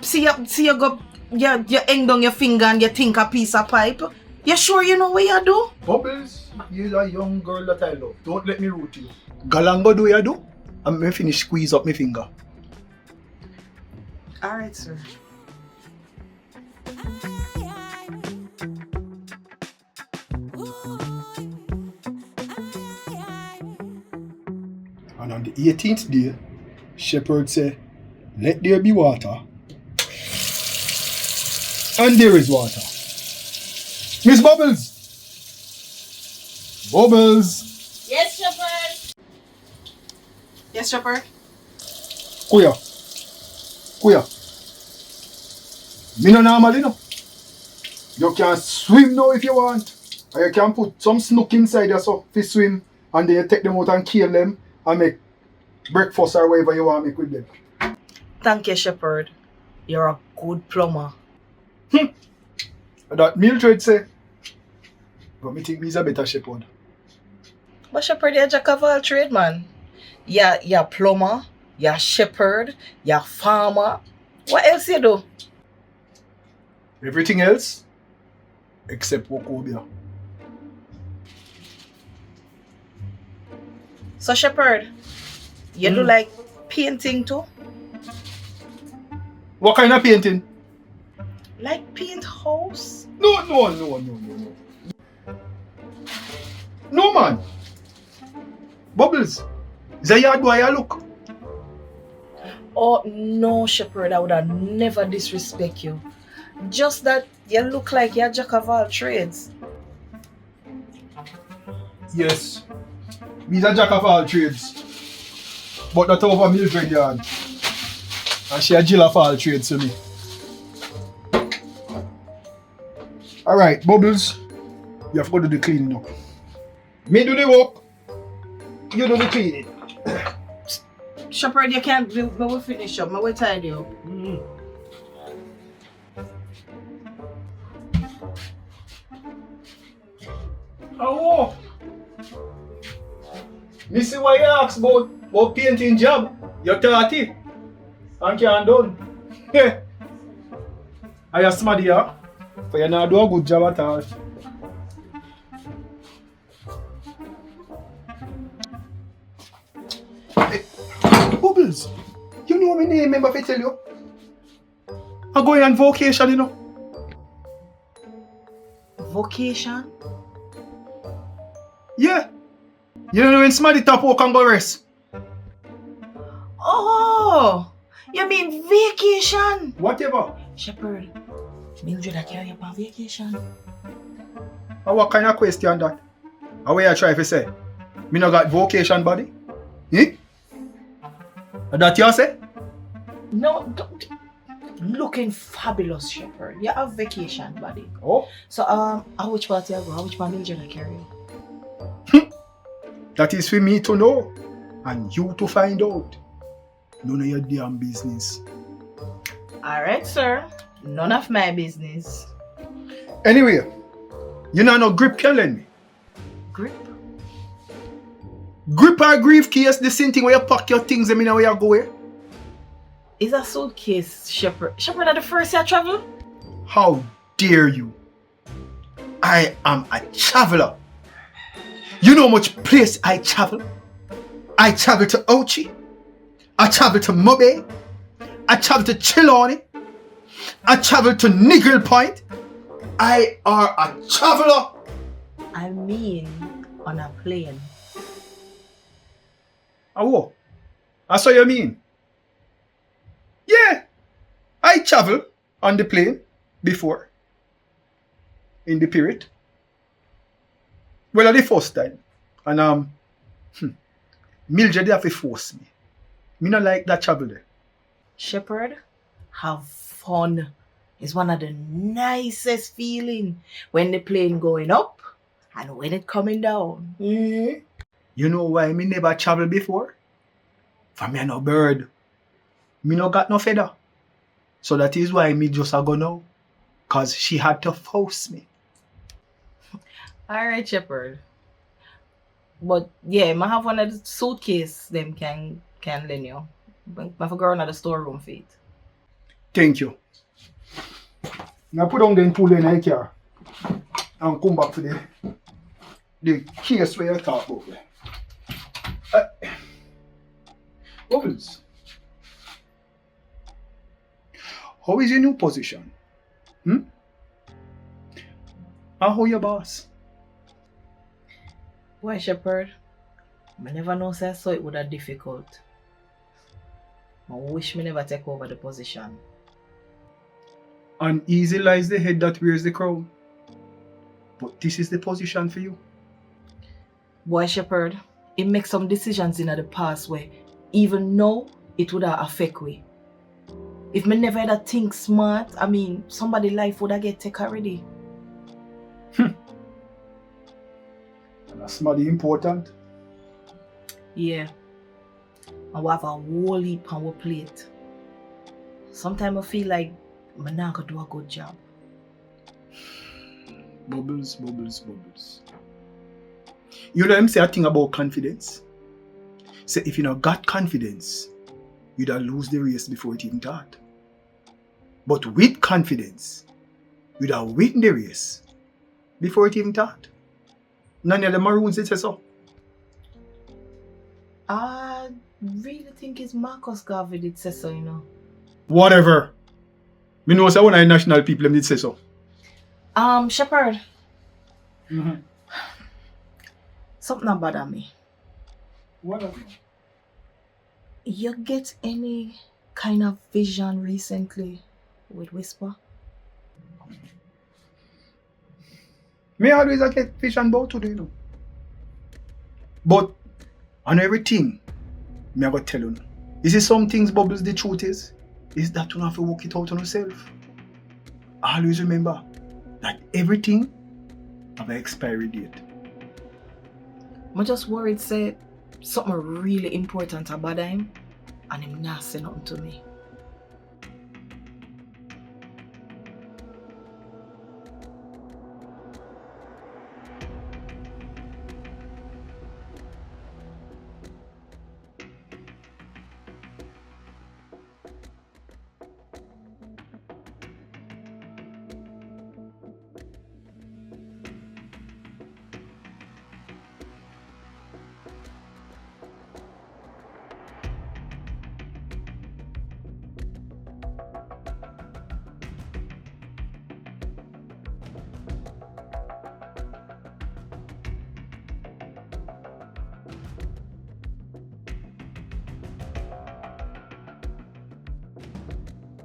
See you go, you hang down your finger and you think a piece of pipe. You sure you know what you do? Bubbles, you're a young girl that I love. Don't let me root you. Galango do you do? I'm going to finish squeeze up my finger. Alright, sir. And on the 18th day, Shepherd said, let there be water. And there is water. Miss Bubbles! Bubbles! Yes, Shepherd. Yes, Shepherd. Kuya. Kuya. Me no normal, you know. You can swim now if you want. Or you can put some snook inside you so if you swim and then you take them out and kill them and make breakfast or whatever you want to make with them. Thank you, Shepherd. You're a good plumber. That Mildred say. But me think he's a better shepherd. But Shepherd, you're jack of all trade, man. You're plumber, you're shepherd, you're farmer. What else you do? Everything else except Wokobia. So Shepherd, you do like painting too? What kind of painting? Like paint house? No. No, man. Bubbles. Is that yard boy I look? Oh no, Shepherd, I would have never disrespect you. Just that you look like you're jack of all trades. Yes. He's a jack of all trades. But not over Mildred yard. And she a Jill of all trades to me. Alright, Bubbles. You have to do the cleaning up. Me do the work. You do the cleaning. Shepherd, you can't do. I will finish up. I will tidy up. Oh. Me see why you ask about painting job. You're 30 and can't done. Yeah. I am smart here, but you not do a good job at all. Hey, Bubbles, you know my name, remember if I tell you? I'm going on vacation, you know. Vocation? Yeah. You know when somebody top work and go rest? Oh, you mean vacation? Whatever. Shepherd, Mildred, I carry you on vacation. And what kind of question that? How will you try to say? Me no got vocation body? Eh? And that you say? No, don't. Looking fabulous, Shepherd. You have vacation, buddy. Oh? So, how which part you go? How which part Mildred I carry you? That is for me to know and you to find out. None of your damn business. Alright, sir. None of my business. Anyway, you know no grip can lend me. Grip? Grip or briefcase, the same thing where you pack your things and me know where you go. Is a suitcase, Shepherd? Shepherd, at the first year travel? How dare you? I am a traveler. You know how much place I travel? I travel to Ochi. I travel to Mobe. I travel to Chiloni. I travel to Niggle Point. I are a traveler. I mean, on a plane. Oh, that's what you mean? Yeah, I travel on the plane before. In the period. Well, at the first time. And Mildred have to force me. Me not like that travel there. Shepherd, have fun. It's one of the nicest feeling when the plane going up and when it coming down. You know why me never travel before? For me no bird. Me no got no feather. So that is why me just a go now. Cause she had to force me. Alright, Shepherd. But yeah, I have one of the suitcase them can lend you. But I have a girl in the storeroom for it. Thank you. Now put on the pull in the car and come back to the case where you talk about. Bubbles, how is your new position? And how your boss? Why, Shepherd? I never know say I saw it would have difficult. I wish me never take over the position. Uneasy lies the head that wears the crown. But this is the position for you. Boy, Shepherd, it makes some decisions in the past where even now it would have affect me. If me never had a think smart, I mean, somebody life would have get take already. And that's mighty important. Yeah. And we have a whole heap on our plate. Sometimes I feel like I'm not going to do a good job. Bubbles, bubbles, bubbles. You know him say a thing about confidence? Say if you not got confidence, you'd lose the race before it even start. But with confidence, you'd win the race before it even start. None of the maroons it say so. I really think it's Marcus Garvey did say so, you know. Whatever. Me know say one of the national people them did say so. Shepherd. Something about me. Whatever. You get any kind of vision recently with Whisper? Me always get vision about today, you know. But on everything, me I go tell you. You see some things, Bubbles, the truth is that you have to work it out on yourself. Always remember that everything have an expiry date. I'm just worried say something really important about him and him not say nothing to me.